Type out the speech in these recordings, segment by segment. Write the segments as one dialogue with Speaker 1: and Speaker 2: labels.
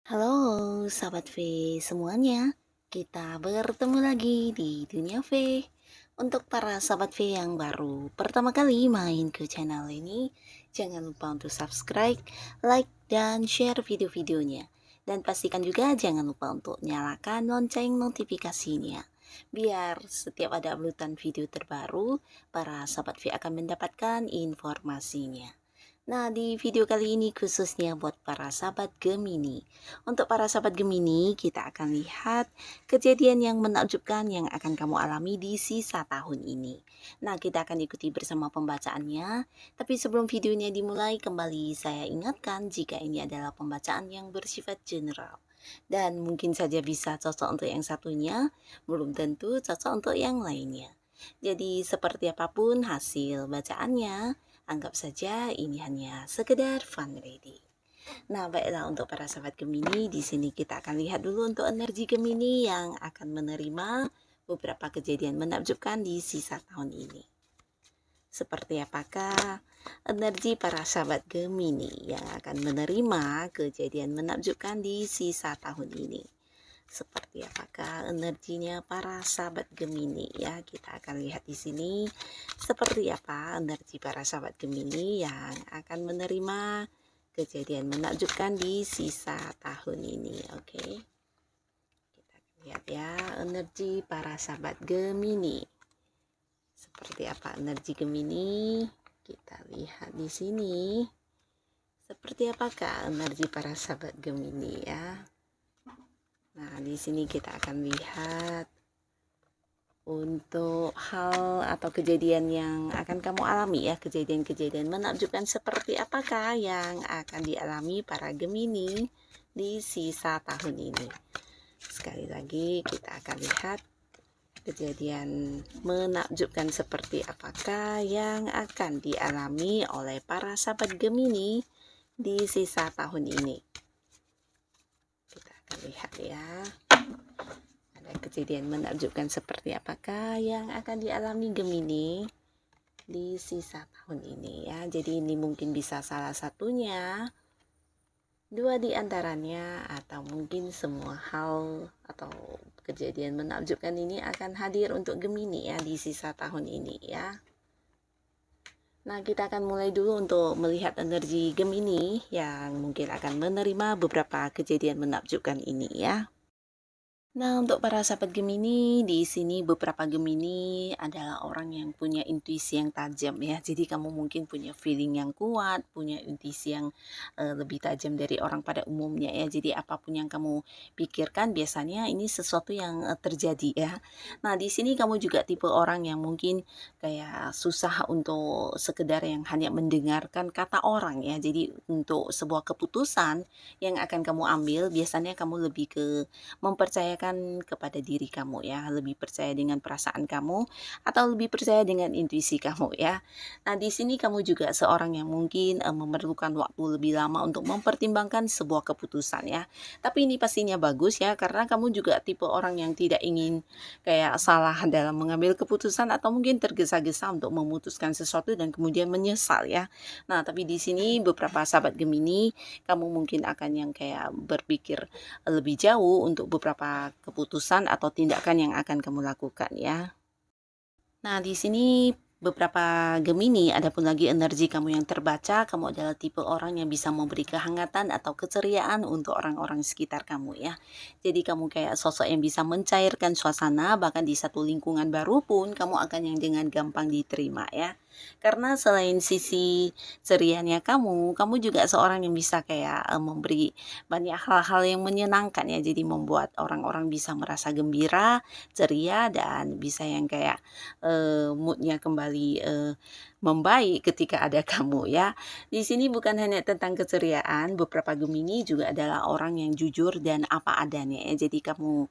Speaker 1: Halo sahabat V semuanya, kita bertemu lagi di dunia V. Untuk para sahabat V yang baru pertama kali main ke channel ini, jangan lupa untuk subscribe, like, dan share video-videonya. Dan pastikan juga jangan lupa untuk nyalakan lonceng notifikasinya. Biar setiap ada uploadan video terbaru, para sahabat V akan mendapatkan informasinya. Nah, di video kali ini khususnya buat para sahabat Gemini. Untuk para sahabat Gemini, kita akan lihat kejadian yang menakjubkan yang akan kamu alami di sisa tahun ini. Nah, kita akan ikuti bersama pembacaannya. Tapi sebelum videonya dimulai, kembali saya ingatkan jika ini adalah pembacaan yang bersifat general. Dan mungkin saja bisa cocok untuk yang satunya, belum tentu cocok untuk yang lainnya. Jadi seperti apapun hasil bacaannya, anggap saja ini hanya sekedar fun reading. Nah, baiklah untuk para sahabat Gemini, di sini kita akan lihat dulu untuk energi Gemini yang akan menerima beberapa kejadian menakjubkan di sisa tahun ini. Seperti apakah energi para sahabat Gemini yang akan menerima kejadian menakjubkan di sisa tahun ini? Seperti apakah energinya para sahabat Gemini ya, kita akan lihat di sini seperti apa energi para sahabat Gemini yang akan menerima kejadian menakjubkan di sisa tahun ini. Oke, kita lihat ya energi para sahabat Gemini. Seperti apa energi Gemini? Kita lihat di sini. Seperti apakah energi para sahabat Gemini ya? Nah, di sini kita akan lihat untuk hal atau kejadian yang akan kamu alami ya, kejadian-kejadian menakjubkan seperti apakah yang akan dialami para Gemini di sisa tahun ini. Sekali lagi kita akan lihat kejadian menakjubkan seperti apakah yang akan dialami oleh para sahabat Gemini di sisa tahun ini. Kita akan lihat ya, ada kejadian menakjubkan seperti apakah yang akan dialami Gemini di sisa tahun ini ya. Jadi ini mungkin bisa salah satunya, dua di antaranya, atau mungkin semua hal atau kejadian menakjubkan ini akan hadir untuk Gemini ya di sisa tahun ini ya. Nah, kita akan mulai dulu untuk melihat energi Gemini yang mungkin akan menerima beberapa kejadian menakjubkan ini ya. Nah, untuk para sahabat Gemini, di sini beberapa Gemini adalah orang yang punya intuisi yang tajam ya. Jadi kamu mungkin punya feeling yang kuat, punya intuisi yang lebih tajam dari orang pada umumnya ya. Jadi apapun yang kamu pikirkan biasanya ini sesuatu yang terjadi ya. Nah, di sini kamu juga tipe orang yang mungkin kayak susah untuk sekedar yang hanya mendengarkan kata orang ya. Jadi untuk sebuah keputusan yang akan kamu ambil, biasanya kamu lebih ke mempercayakan kepada diri kamu ya, lebih percaya dengan perasaan kamu atau lebih percaya dengan intuisi kamu ya. Nah, di sini kamu juga seorang yang mungkin memerlukan waktu lebih lama untuk mempertimbangkan sebuah keputusan ya. Tapi ini pastinya bagus ya, karena kamu juga tipe orang yang tidak ingin kayak salah dalam mengambil keputusan atau mungkin tergesa-gesa untuk memutuskan sesuatu dan kemudian menyesal ya. Nah, tapi di sini beberapa sahabat Gemini, kamu mungkin akan yang kayak berpikir lebih jauh untuk beberapa keputusan atau tindakan yang akan kamu lakukan ya. Nah, di sini beberapa Gemini, adapun lagi energi kamu yang terbaca, kamu adalah tipe orang yang bisa memberi kehangatan atau keceriaan untuk orang-orang sekitar kamu ya. Jadi kamu kayak sosok yang bisa mencairkan suasana, bahkan di satu lingkungan baru pun kamu akan yang dengan gampang diterima ya. Karena selain sisi cerianya kamu juga seorang yang bisa kayak memberi banyak hal-hal yang menyenangkan ya. Jadi membuat orang-orang bisa merasa gembira, ceria, dan bisa yang kayak mood-nya kembali membaik ketika ada kamu ya. Di sini bukan hanya tentang keceriaan, beberapa Gemini juga adalah orang yang jujur dan apa adanya ya. Jadi kamu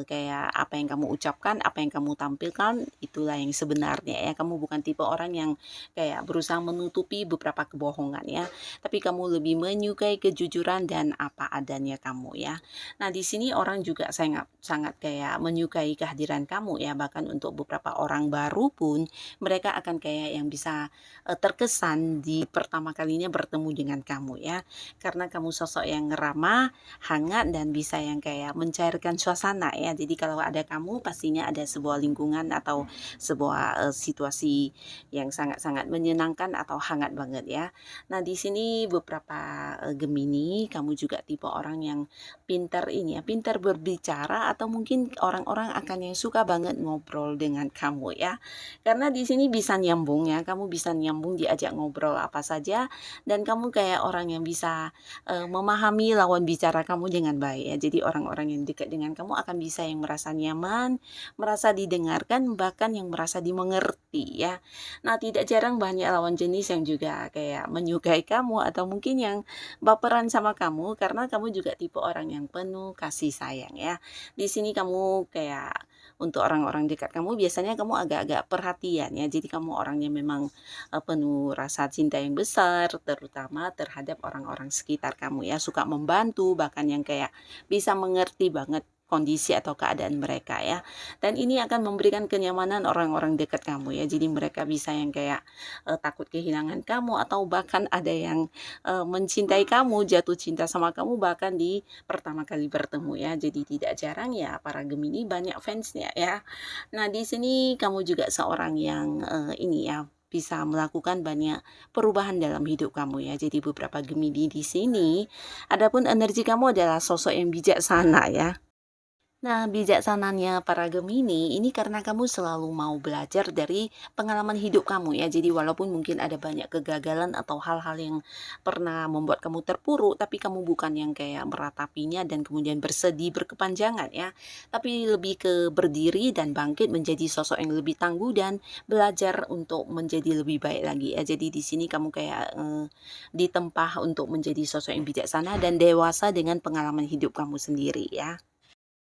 Speaker 1: kayak apa yang kamu ucapkan, apa yang kamu tampilkan, itulah yang sebenarnya ya. Kamu bukan tipe orang yang kayak berusaha menutupi beberapa kebohongan ya. Tapi kamu lebih menyukai kejujuran dan apa adanya kamu ya. Nah, di sini orang juga sangat sangat kayak menyukai kehadiran kamu ya. Bahkan untuk beberapa orang baru pun mereka akan kayak yang bisa terkesan di pertama kalinya bertemu dengan kamu ya. Karena kamu sosok yang ramah, hangat dan bisa yang kayak mencairkan suasana ya. Jadi kalau ada kamu pastinya ada sebuah lingkungan atau sebuah situasi yang sangat-sangat menyenangkan atau hangat banget ya. Nah, di sini beberapa Gemini, kamu juga tipe orang yang pintar ini ya, pintar berbicara atau mungkin orang-orang akan yang suka banget ngobrol dengan kamu ya. Karena di sini bisa nyambung ya, kamu bisa nyambung diajak ngobrol apa saja dan kamu kayak orang yang bisa memahami lawan bicara kamu dengan baik ya. Jadi orang-orang yang dekat dengan kamu akan bisa yang merasa nyaman, merasa didengarkan, bahkan yang merasa dimengerti ya. Nah, tidak jarang banyak lawan jenis yang juga kayak menyukai kamu atau mungkin yang baperan sama kamu karena kamu juga tipe orang yang penuh kasih sayang ya. Di sini kamu kayak untuk orang-orang dekat kamu biasanya kamu agak-agak perhatian ya. Jadi kamu orangnya memang penuh rasa cinta yang besar terutama terhadap orang-orang sekitar kamu ya. Suka membantu bahkan yang kayak bisa mengerti banget kondisi atau keadaan mereka ya. Dan ini akan memberikan kenyamanan orang-orang dekat kamu ya. Jadi mereka bisa yang kayak takut kehilangan kamu atau bahkan ada yang mencintai kamu, jatuh cinta sama kamu bahkan di pertama kali bertemu ya. Jadi tidak jarang ya para Gemini banyak fansnya ya. Nah, di sini kamu juga seorang yang ini ya bisa melakukan banyak perubahan dalam hidup kamu ya. Jadi beberapa Gemini di sini, adapun energi kamu adalah sosok yang bijaksana ya. Nah, bijaksananya para Gemini ini karena kamu selalu mau belajar dari pengalaman hidup kamu ya. Jadi walaupun mungkin ada banyak kegagalan atau hal-hal yang pernah membuat kamu terpuruk, tapi kamu bukan yang kayak meratapinya dan kemudian bersedih berkepanjangan ya. Tapi lebih ke berdiri dan bangkit menjadi sosok yang lebih tangguh dan belajar untuk menjadi lebih baik lagi ya. Jadi di sini kamu kayak ditempa untuk menjadi sosok yang bijaksana dan dewasa dengan pengalaman hidup kamu sendiri ya.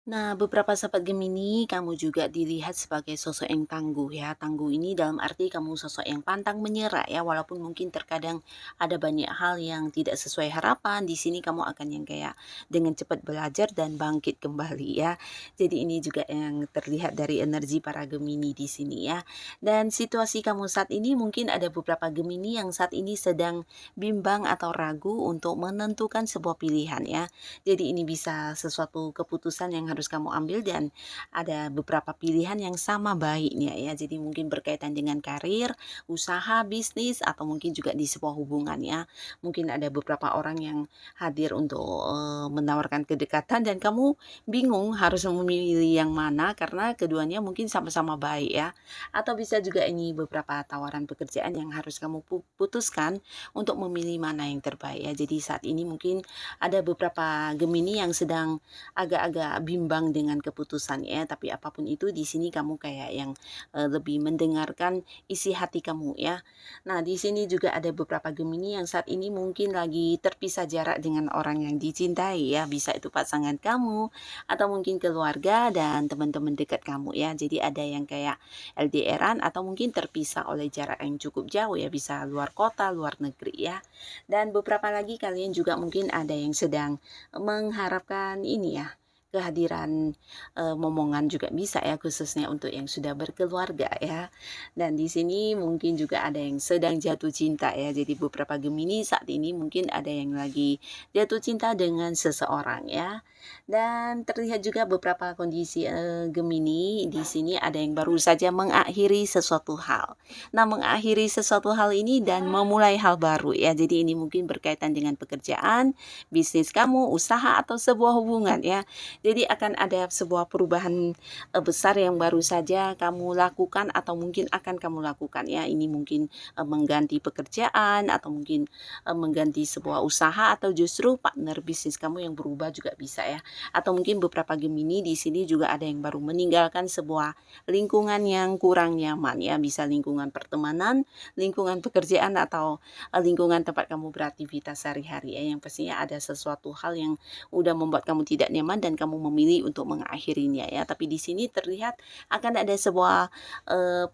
Speaker 1: Nah, beberapa sahabat Gemini, kamu juga dilihat sebagai sosok yang tangguh ya. Tangguh ini dalam arti kamu sosok yang pantang menyerah ya, walaupun mungkin terkadang ada banyak hal yang tidak sesuai harapan. Di sini kamu akan yang kayak dengan cepat belajar dan bangkit kembali ya. Jadi ini juga yang terlihat dari energi para Gemini di sini ya. Dan situasi kamu saat ini mungkin ada beberapa Gemini yang saat ini sedang bimbang atau ragu untuk menentukan sebuah pilihan ya. Jadi ini bisa sesuatu keputusan yang harus kamu ambil dan ada beberapa pilihan yang sama baiknya ya. Jadi mungkin berkaitan dengan karir, usaha, bisnis atau mungkin juga di sebuah hubungan ya. Mungkin ada beberapa orang yang hadir untuk menawarkan kedekatan dan kamu bingung harus memilih yang mana karena keduanya mungkin sama-sama baik ya. Atau bisa juga ini beberapa tawaran pekerjaan yang harus kamu putuskan untuk memilih mana yang terbaik ya. Jadi saat ini mungkin ada beberapa Gemini yang sedang agak-agak bimbang dengan keputusannya, tapi apapun itu di sini kamu kayak yang lebih mendengarkan isi hati kamu ya. Nah, di sini juga ada beberapa Gemini yang saat ini mungkin lagi terpisah jarak dengan orang yang dicintai ya, bisa itu pasangan kamu atau mungkin keluarga dan teman-teman dekat kamu ya. Jadi ada yang kayak LDRan atau mungkin terpisah oleh jarak yang cukup jauh ya, bisa luar kota, luar negeri ya. Dan beberapa lagi kalian juga mungkin ada yang sedang mengharapkan ini ya, kehadiran momongan juga bisa ya, khususnya untuk yang sudah berkeluarga ya. Dan di sini mungkin juga ada yang sedang jatuh cinta ya. Jadi beberapa Gemini saat ini mungkin ada yang lagi jatuh cinta dengan seseorang ya. Dan terlihat juga beberapa kondisi Gemini di sini ada yang baru saja mengakhiri sesuatu hal. Nah, mengakhiri sesuatu hal ini dan memulai hal baru ya. Jadi ini mungkin berkaitan dengan pekerjaan, bisnis kamu, usaha atau sebuah hubungan ya. Jadi akan ada sebuah perubahan besar yang baru saja kamu lakukan atau mungkin akan kamu lakukan ya. Ini mungkin mengganti pekerjaan atau mungkin mengganti sebuah usaha atau justru partner bisnis kamu yang berubah juga bisa ya. Atau mungkin beberapa Gemini di sini juga ada yang baru meninggalkan sebuah lingkungan yang kurang nyaman ya. Bisa lingkungan pertemanan, lingkungan pekerjaan atau lingkungan tempat kamu beraktivitas sehari-hari ya. Yang pastinya ada sesuatu hal yang udah membuat kamu tidak nyaman dan kamu kamu memilih untuk mengakhirinya ya. Tapi di sini terlihat akan ada sebuah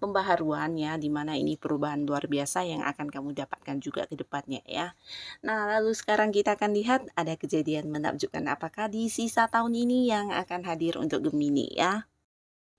Speaker 1: pembaharuan ya, di mana ini perubahan luar biasa yang akan kamu dapatkan juga ke depannya ya. Nah, lalu sekarang kita akan lihat ada kejadian menakjubkan apakah di sisa tahun ini yang akan hadir untuk Gemini ya.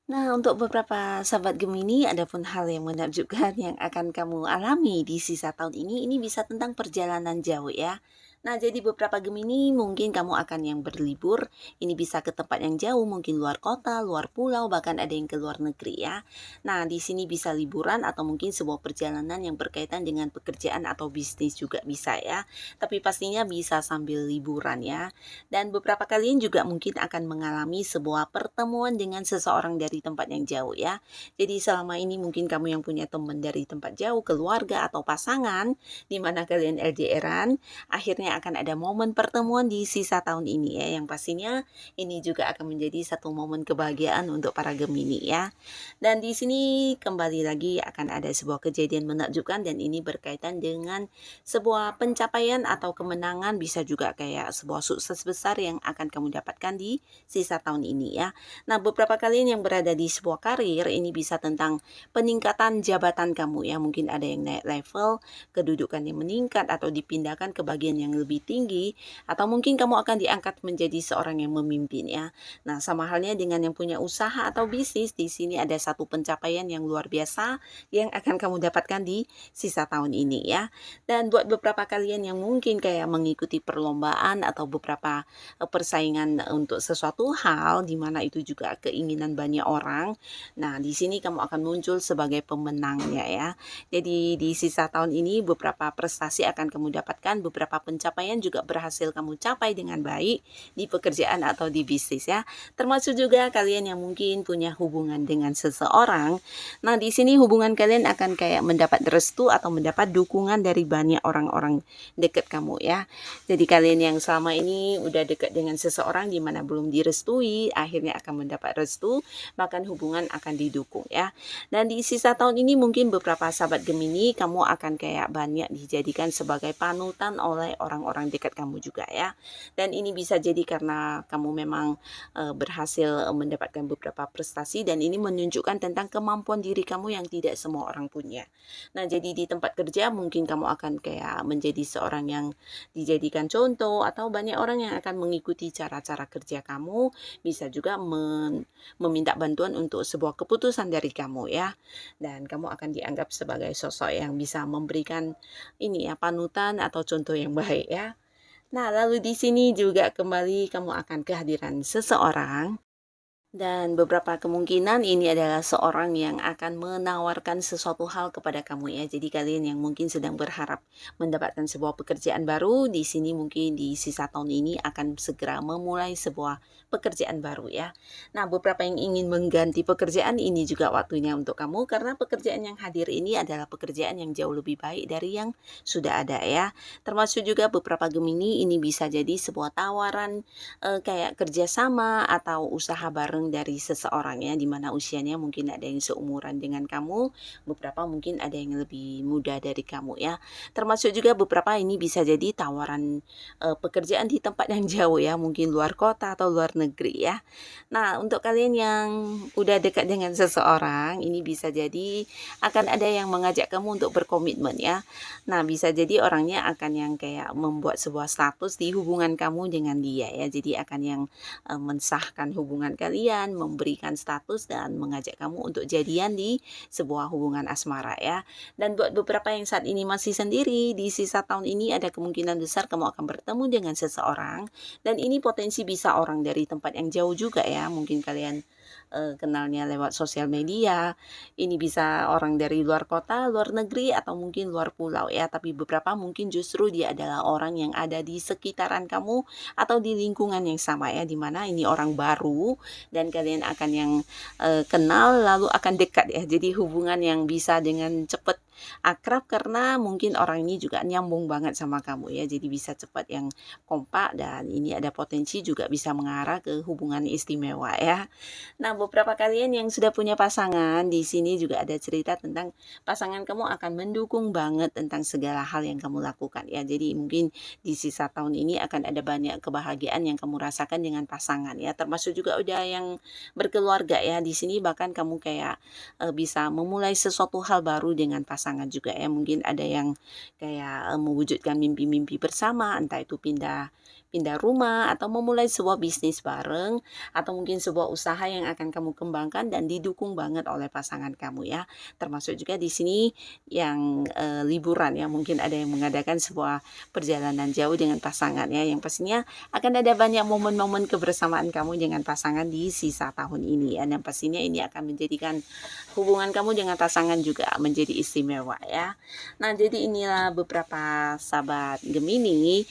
Speaker 1: Nah, untuk beberapa sahabat Gemini, ada pun hal yang menakjubkan yang akan kamu alami di sisa tahun ini bisa tentang perjalanan jauh ya. Nah, jadi beberapa Gemini mungkin kamu akan yang berlibur, ini bisa ke tempat yang jauh, mungkin luar kota, luar pulau, bahkan ada yang ke luar negeri ya. Nah, di sini bisa liburan atau mungkin sebuah perjalanan yang berkaitan dengan pekerjaan atau bisnis juga bisa ya. Tapi pastinya bisa sambil liburan ya. Dan beberapa kalian juga mungkin akan mengalami sebuah pertemuan dengan seseorang dari tempat yang jauh ya. Jadi selama ini mungkin kamu yang punya teman dari tempat jauh, keluarga atau pasangan, di mana kalian LDRan, akhirnya akan ada momen pertemuan di sisa tahun ini ya. Yang pastinya ini juga akan menjadi satu momen kebahagiaan untuk para Gemini ya. Dan di sini kembali lagi akan ada sebuah kejadian menakjubkan dan ini berkaitan dengan sebuah pencapaian atau kemenangan, bisa juga kayak sebuah sukses besar yang akan kamu dapatkan di sisa tahun ini ya. Nah, beberapa kalian yang berada di sebuah karir ini bisa tentang peningkatan jabatan kamu ya. Mungkin ada yang naik level, kedudukan yang meningkat atau dipindahkan ke bagian yang lebih tinggi, atau mungkin kamu akan diangkat menjadi seorang yang memimpin ya. Nah, sama halnya dengan yang punya usaha atau bisnis, di sini ada satu pencapaian yang luar biasa yang akan kamu dapatkan di sisa tahun ini ya. Dan buat beberapa kalian yang mungkin kayak mengikuti perlombaan atau beberapa persaingan untuk sesuatu hal di mana itu juga keinginan banyak orang. Nah, di sini kamu akan muncul sebagai pemenangnya ya. Jadi di sisa tahun ini beberapa prestasi akan kamu dapatkan, beberapa pencapaian juga berhasil kamu capai dengan baik di pekerjaan atau di bisnis ya. Termasuk juga kalian yang mungkin punya hubungan dengan seseorang. Nah, di sini hubungan kalian akan kayak mendapat restu atau mendapat dukungan dari banyak orang-orang dekat kamu ya. Jadi kalian yang selama ini udah dekat dengan seseorang di mana belum direstui, akhirnya akan mendapat restu, bahkan hubungan akan didukung ya. Dan di sisa tahun ini mungkin beberapa sahabat Gemini kamu akan kayak banyak dijadikan sebagai panutan oleh orang-orang dekat kamu juga ya. Dan ini bisa jadi karena kamu memang berhasil mendapatkan beberapa prestasi dan ini menunjukkan tentang kemampuan diri kamu yang tidak semua orang punya. Nah, jadi di tempat kerja mungkin kamu akan kayak menjadi seorang yang dijadikan contoh atau banyak orang yang akan mengikuti cara-cara kerja kamu, bisa juga meminta bantuan untuk sebuah keputusan dari kamu ya. Dan kamu akan dianggap sebagai sosok yang bisa memberikan ini ya panutan atau contoh yang baik ya. Nah, lalu di sini juga kembali kamu akan kehadiran seseorang dan beberapa kemungkinan ini adalah seorang yang akan menawarkan sesuatu hal kepada kamu ya. Jadi kalian yang mungkin sedang berharap mendapatkan sebuah pekerjaan baru, di sini mungkin di sisa tahun ini akan segera memulai sebuah pekerjaan baru ya. Nah, beberapa yang ingin mengganti pekerjaan ini juga waktunya untuk kamu karena pekerjaan yang hadir ini adalah pekerjaan yang jauh lebih baik dari yang sudah ada ya. Termasuk juga beberapa Gemini ini bisa jadi sebuah tawaran kayak kerjasama atau usaha bareng dari seseorang ya, dimana usianya mungkin ada yang seumuran dengan kamu, beberapa mungkin ada yang lebih muda dari kamu ya. Termasuk juga beberapa ini bisa jadi tawaran pekerjaan di tempat yang jauh ya, mungkin luar kota atau luar negeri ya. Nah, untuk kalian yang udah dekat dengan seseorang, ini bisa jadi akan ada yang mengajak kamu untuk berkomitmen ya. Nah, bisa jadi orangnya akan yang kayak membuat sebuah status di hubungan kamu dengan dia ya. Jadi akan yang mensahkan hubungan kalian, memberikan status dan mengajak kamu untuk jadian di sebuah hubungan asmara ya. Dan buat beberapa yang saat ini masih sendiri, di sisa tahun ini ada kemungkinan besar kamu akan bertemu dengan seseorang dan ini potensi bisa orang dari tempat yang jauh juga ya. Mungkin kalian kenalnya lewat sosial media. Ini bisa orang dari luar kota, luar negeri atau mungkin luar pulau ya. Tapi beberapa mungkin justru dia adalah orang yang ada di sekitaran kamu atau di lingkungan yang sama ya, dimana ini orang baru dan kalian akan yang kenal lalu akan dekat ya. Jadi hubungan yang bisa dengan cepat akrab karena mungkin orang ini juga nyambung banget sama kamu ya, jadi bisa cepat yang kompak dan ini ada potensi juga bisa mengarah ke hubungan istimewa ya. Nah, beberapa kalian yang sudah punya pasangan, di sini juga ada cerita tentang pasangan kamu akan mendukung banget tentang segala hal yang kamu lakukan ya. Jadi mungkin di sisa tahun ini akan ada banyak kebahagiaan yang kamu rasakan dengan pasangan ya. Termasuk juga udah yang berkeluarga ya. Di sini bahkan kamu kayak bisa memulai sesuatu hal baru dengan pasangan juga ya. Mungkin ada yang kayak mewujudkan mimpi-mimpi bersama, entah itu pindah pindah rumah atau memulai sebuah bisnis bareng atau mungkin sebuah usaha yang akan kamu kembangkan dan didukung banget oleh pasangan kamu ya. Termasuk juga di sini yang liburan ya, mungkin ada yang mengadakan sebuah perjalanan jauh dengan pasangan ya, yang pastinya akan ada banyak momen-momen kebersamaan kamu dengan pasangan di sisa tahun ini ya, dan pastinya ini akan menjadikan hubungan kamu dengan pasangan juga menjadi istimewa ya. Nah, jadi inilah beberapa sahabat Gemini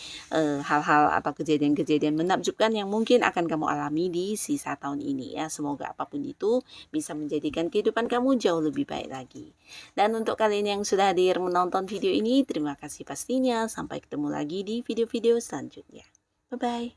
Speaker 1: hal-hal atau kejadian-kejadian menakjubkan yang mungkin akan kamu alami di sisa tahun ini ya. Semoga apapun itu bisa menjadikan kehidupan kamu jauh lebih baik lagi. Dan untuk kalian yang sudah hadir menonton video ini, terima kasih pastinya. Sampai ketemu lagi di video-video selanjutnya. Bye-bye.